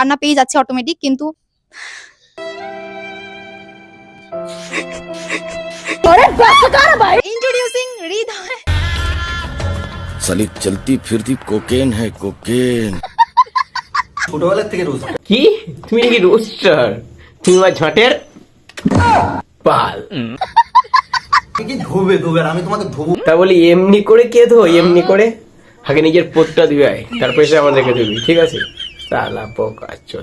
কান্না পেয়ে যাচ্ছে অটোমেটিক, কিন্তু ইন্ট্রোডিউসিং হৃদয়। साली चलती फिरती कोकेन है कोकेन। ছোটবেলার থেকে রোজ কি তুমি নাকি রোস্টার? তুমি আমার ঝাঁটের পাল। কি ধোবে ধোবে আর আমি তোমাকে ধোবো। তা বলি এমনি করে কে ধো? এমনি করে আগে নিজের পোতটা ধুয়ে আয়, তারপর এসে আমাদেরকে ধুবি, ঠিক আছে? সালা পোকাচ্ছো।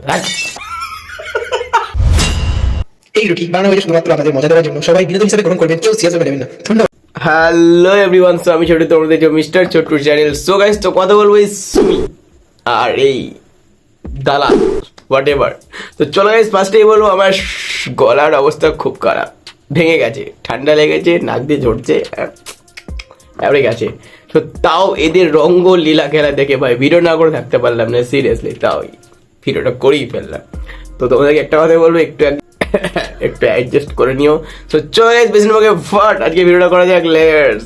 এই রুটি বানানো হয়েছে শুধুমাত্র আমাদের মজা দেওয়ার জন্য। সবাই বিনোদন হিসেবে গ্রহণ করবেন, কেউ সিরিয়াস নেবেন না। ধন্যবাদ। হ্যালো এভরিওয়ান, সো আমি ছোট, তোমরা দেখছো mister Chhotu channel. So guys, তো কথা বলবো এই সুমি আর এই দালাল হোয়াট এভার। তো চলো গাইস, ফার্স্টেই বলবো আমার গলার অবস্থা খুব খারাপ, ভেঙে গেছে, ঠান্ডা লেগেছে, নাক দিয়ে ঝরছে, এবারে গেছে। তো তাও এদের রঙ্গ লীলা খেলা দেখে ভাই ভিডিও না করে থাকতে পারলাম না, সিরিয়াসলি। তাও ভিডিওটা করেই ফেললাম। তো তোমাদেরকে একটা কথা বলবো, একটু অ্যাডজাস্ট করে নিও। তো চলো গাইস, বেশি তোমাকে ফাট আজকে ভিডিওটা করা যাক, লেটস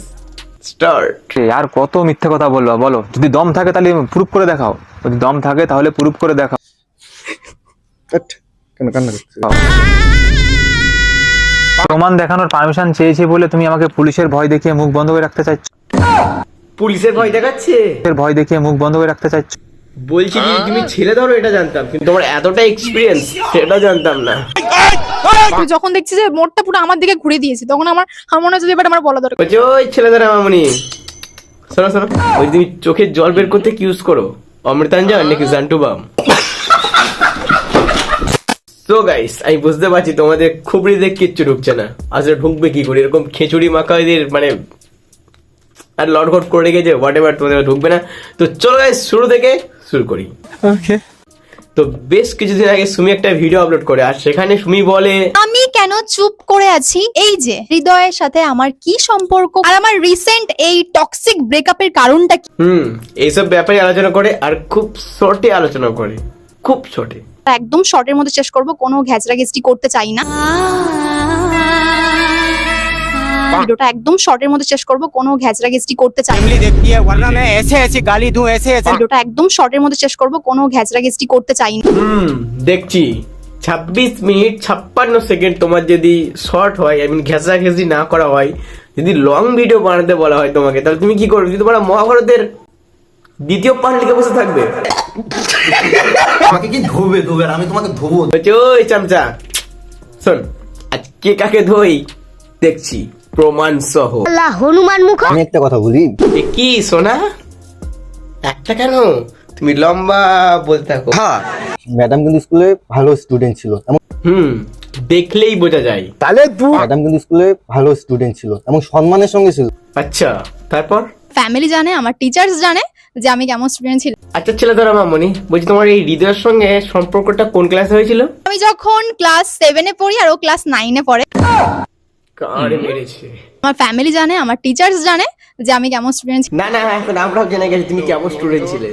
স্টার্ট। আর কত মিথ্যে কথা বলবা বলো? যদি দম থাকে তাহলে প্রুফ করে দেখাও, যদি দম থাকে তাহলে প্রুফ করে দেখাও। কেন কান্না করছিস? প্রমাণ দেখানোর পারমিশন চেয়েছি বলে তুমি আমাকে পুলিশের ভয় দেখিয়ে মুখ বন্ধ করে রাখতে চাইছো? পুলিশের ভয় দেখাচ্ছে? ভয় দেখিয়ে মুখ বন্ধ করে রাখতে চাইছো? বলছি যে তুমি ছেলে ধরো এটা জানতাম, কিন্তু তোমার এতটা এক্সপিরিয়েন্স সেটা জানতাম না। যখন দেখছি যে মোড়টা পুরো আমার দিকে ঘুরে দিয়েছে, তখন আমার মনে হচ্ছে যে এবার আমার বলা দরকার। বলছি ওই ছেলে ধরো মামনি, শোনো শোনো, ওই তুমি চোখের জল বের করতে কি ইউজ করো? অমৃতাঞ্জন নাকি জান্টু বাম? তো গাইস, আমি বুঝতে পারছি তোমাদের খুবড়ি দেখ কিচ্ছু ঢুকছে না। আসলে ঢুকবে কি করে? এরকম খিচুড়ি মাখা এদের মানে আর লটঘট করে রেখেছে, হোয়াট এভার, তোমাদের ঢুকবে না। তো চলো গাইস, শুরু থেকে শুরু করি। তো বেশ কিছুদিন আগে সুমি একটা ভিডিও আপলোড করে, আর সেখানে সুমি বলে আমি কেন চুপ করে আছি, এই যে হৃদয়ের সাথে আমার কি সম্পর্ক, আর আমার রিসেন্ট এই টক্সিক ব্রেকআপের কারণটা কি। এইসব ব্যাপারে আলোচনা করে, আর খুব শর্টে আলোচনা করে, খুব শর্টে, একদম শর্টের মধ্যে শেষ করব, কোনো ঘ্যাচরা ঘেচটি করতে চাই না। ভিডিওটা একদম শর্টের মধ্যে শেষ করব, কোনো ঘ্যাচরা ঘেচটি করতে চাই না। देखती है वरना मैं ऐसे ऐसे गाली दूं ऐसे ऐसे। ভিডিওটা একদম শর্টের মধ্যে শেষ করব, কোনো ঘ্যাচরা ঘেচটি করতে চাই না। দেখছি 26 মিনিট 56 সেকেন্ড তোমার যদি শর্ট হয়, আই মিন ঘেঁচা ঘেঁচি না করা হয়, যদি লং ভিডিও বানাতে বলা হয় তোমাকে, তাহলে তুমি কি করবে? যদি তোমরা মহাভারতের দ্বিতীয় পার্ট লিখে বসে থাকবে? আমাকে কি ধোবে ধোবে আর আমি তোমাকে ধোবো। বলছে ওই চামচা, শোন আজকে কাকে ধোই দেখছি প্রমাণ সহ। আমি একটা কথা বলি, এ কি সোনা? একটা কেন? তুমি লম্বা বলতে থাকো। হ্যাঁ ম্যাডাম কিন্তু স্কুলে ভালো স্টুডেন্ট ছিল, দেখলেই বোঝা যায়। ম্যাডাম কিন্তু স্কুলে ভালো স্টুডেন্ট ছিল এবং সম্মানের সঙ্গে ছিল। আচ্ছা, তারপর? ফ্যামিলি জানে, আমার টিচার্স জানে যে আমি কেমন স্টুডেন্ট ছিলাম। আচ্ছা ছেলে ধরা মামনি, বলছি তোমার এই হৃদয়ের সঙ্গে সম্পর্কটা কোন ক্লাসে হয়েছিল? আমি যখন ক্লাস 7 এ পড়ি আর ও ক্লাস 9 এ পড়ে। কারে মেরেছে? আমার ফ্যামিলি জানে, আমার টিচার্স জানে যে আমি কেমন স্টুডেন্ট ছিলাম। না না, এখন আমরাও জেনে গেছি তুমি কেমন স্টুডেন্ট ছিলে।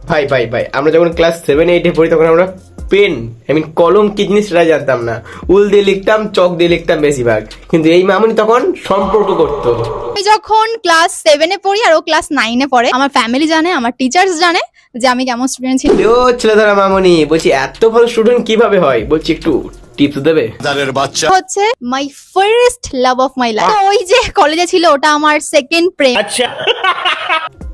ভাই ভাই ভাই, আমরা যখন ক্লাস 7-8 এ পড়ি তখন আমরা পেন, আই মিন কলম কি জিনিস সেটা জানতাম না। উল দিয়ে লিখতাম, চক দিয়ে লিখতাম বেশিরভাগ, কিন্তু এই মামনি তখন সম্পর্ক করতো। আমি যখন ক্লাস 7 এ পড়ি আর ও ক্লাস 9 এ পড়ে, আমার ফ্যামিলি জানে, আমার টিচার্স জানে যে আমি কেমন স্টুডেন্ট ছিলাম। ও ছেলে ধরা মামনি, বলছি এত ভালো স্টুডেন্ট কিভাবে হয়? বলছি একটু টিপস দেবে? হচ্ছে my first love of my life. ওই যে কলেজে ছিল, ওটা আমার সেকেন্ড প্রেম।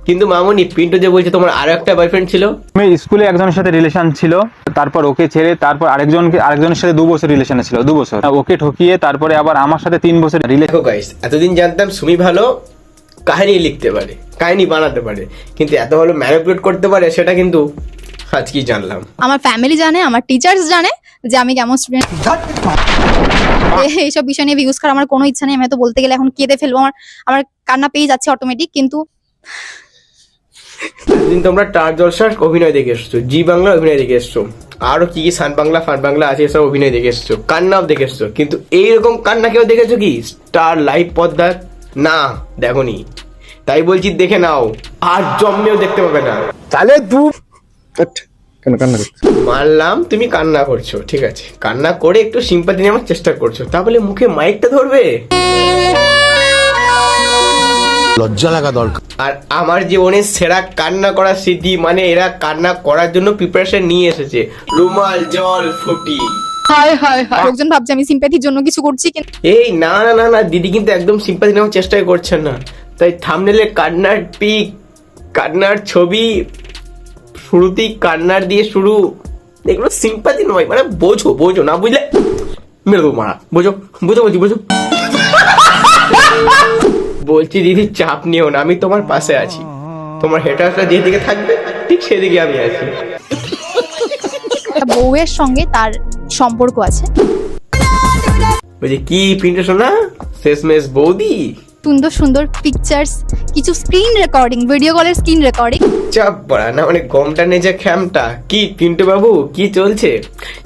কিন্তু মামনি, পিন্টু যে বলছে তোমার আরো একটা বয়ফ্রেন্ড ছিল। আমি স্কুলে একজনের সাথে রিলেশন ছিল, তারপর ওকে ছেড়ে তারপর আরেকজনের সাথে 2 বছর রিলেশনে ছিল, 2 বছর। ওকে ঠকিয়ে তারপরে আবার আমার সাথে 3 বছর রিলেশন। দেখো গাইস, এতদিন জানতাম সুমি ভালো কাহিনী লিখতে পারে, কাহিনী বানাতে পারে, কিন্তু এত ভালো ম্যানিপুলেট করতে পারে সেটা কিন্তু আজকেই জানলাম। আমার ফ্যামিলি জানে, আমার টিচার্স জানে যে আমি কেমন স্টুডেন্ট। এইসব বিষয় নিয়ে ভিউজ করার আমার কোনো ইচ্ছা নেই। আমি তো বলতে গেলে এখন কেঁদে ফেলবো, আমার কান্না পেয়ে যাচ্ছে অটোমেটিক। কিন্তু এতদিন তোমরা স্টার জলসার অভিনয় দেখে এসছো, জি বাংলা অভিনয় দেখে এসছো, আরো কি কি সান বাংলা ফান বাংলা আছে সব অভিনয় দেখে এসছো, কান্নাও দেখে এসছো, কিন্তু এইরকম কান্না কেউ দেখেছো কি স্টার লাইভ পর্দার? না দেখোনি। তাই বলছি দেখে নাও, আর জন্মেও দেখতে পাবে না। তাহলে কেন কান্না করছিস? মানলাম তুমি কান্না করছো, ঠিক আছে, কান্না করে একটু সিম্পাথি নেওয়ার চেষ্টা করছো, তাহলে মুখে মাইকটা ধরবে। লজ্জা লাগা দরকার। আর আমার জীবনের সেরা কান্না করার স্মৃতি, মানে এরা কান্না করার জন্য প্রিপারেশন নিয়ে এসেছে, রুমাল জল ফুটি। লোকজন ভাবছে আমি সিম্প্যাথির জন্য কিছু করছি, কিন্তু এই না না না না, দিদি কিন্তু একদম সিম্পাথি নেওয়ার চেষ্টাই করছেন না। তাই থাম্বনেলে কান্নার পিক, কান্নার ছবি, শুরুতেই কান্নার দিয়ে শুরু, এগুলো সিম্পাথি নয়। মানে বোঝো বোঝো, না বুঝলে মেরে দেবো মারা। বোঝো বোঝো বলছি, বোঝো। বলছি দিদি চাপ নিও না, আমি তোমার পাশে আছি। তোমার হেটার্সটা যেদিকে থাকবে ঠিক সেদিকে আমি আছি। একটা বউয়ের সঙ্গে তার সম্পর্ক আছে। বলছি কি পিন্টু শোনা, শেষমেশ বৌদি। সুন্দর সুন্দর পিকচার্স, কিছু স্ক্রিন রেকর্ডিং, ভিডিও কলের স্ক্রিন রেকর্ডিং। চাপ পড়া না, মানে গমটা নেজে খ্যামটা। কি পিন্টু বাবু কি চলছে?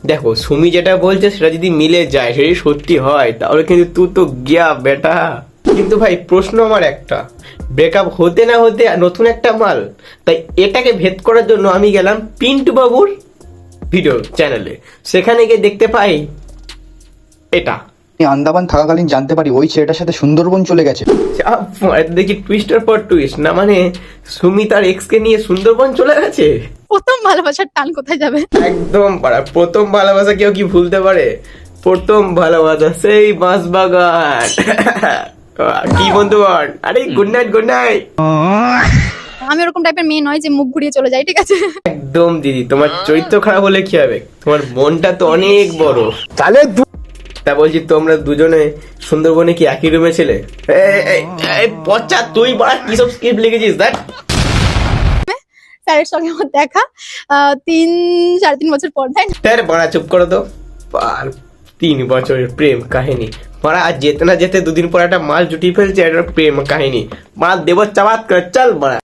দেখো সুমি যেটা বলছে সেটা যদি মিলে যায়, সেটাই সত্যি হয়, তাহলে কিন্তু তুই তো গিয়া বেটা। কিন্তু ভাই প্রশ্ন আমার একটা, ব্রেকআপ হতে না হতে নতুন একটা মাল, তাই এটাকে ভেদ করার জন্য আমি গেলাম পিন্টু বাবুর ভিডিও চ্যানেলে। সেখানে গিয়ে দেখতে পাই এটা। আমি আন্দামান থাকাকালীন জানতে পারি ওই ছেলেটার সাথে সুন্দরবন চলে গেছে। চাপ পড়া, দেখি টুইস্টার পর টুইস্ট। না মানে সুমি তার এক্স কে নিয়ে সুন্দরবন চলে গেছে। প্রথম ভালোবাসার টান কোথায় যাবে? একদম পারা, প্রথম ভালোবাসা কেউ কি ভুলতে পারে? প্রথম ভালোবাসা সেই বাঁশবাগান। কি বন্ধুগণ, আরে গুড নাইট গুড নাইট। আমি ওরকম টাইপের মেয়ে নয় যে মুখ ঘুরিয়ে চলে যাই, ঠিক আছে? একদম দিদি, তোমার চরিত্র খারাপ হলে কি হবে? তোমার মনটা তো অনেক বড়। তাহলে তা বলছি তোমরা দুজনে সুন্দরবনে কি একই রুমে ছিলে? এই পচা, তুই বড় কি সব স্ক্রিপ্ট লিখেছিস? দেখ স্যারের সঙ্গে আমার দেখা 3-3.5 বছর পর, তাই না? স্যার বড়া চুপ করো তো। 3 বছরের প্রেম কাহিনী বড়া, আর যেতে না যেতে 2 দিন পর একটা মাল জুটিয়ে ফেলছে, একটা প্রেম কাহিনী বড়া, দেব চাবাত করে চল বড়া।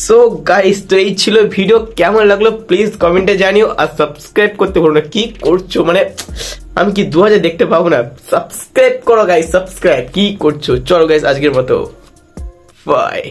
সো গাইস, তো এই ছিল ভিডিও। কেমন লাগলো প্লিজ কমেন্টে জানিও, আর সাবস্ক্রাইব করতে ভুলো না। কি করছো মানে, আমি কি 2000 দেখতে পাবো না? সাবস্ক্রাইব করো গাইস, সাবস্ক্রাইব। কি করছো? চলো গাইস আজকের মতো বাই।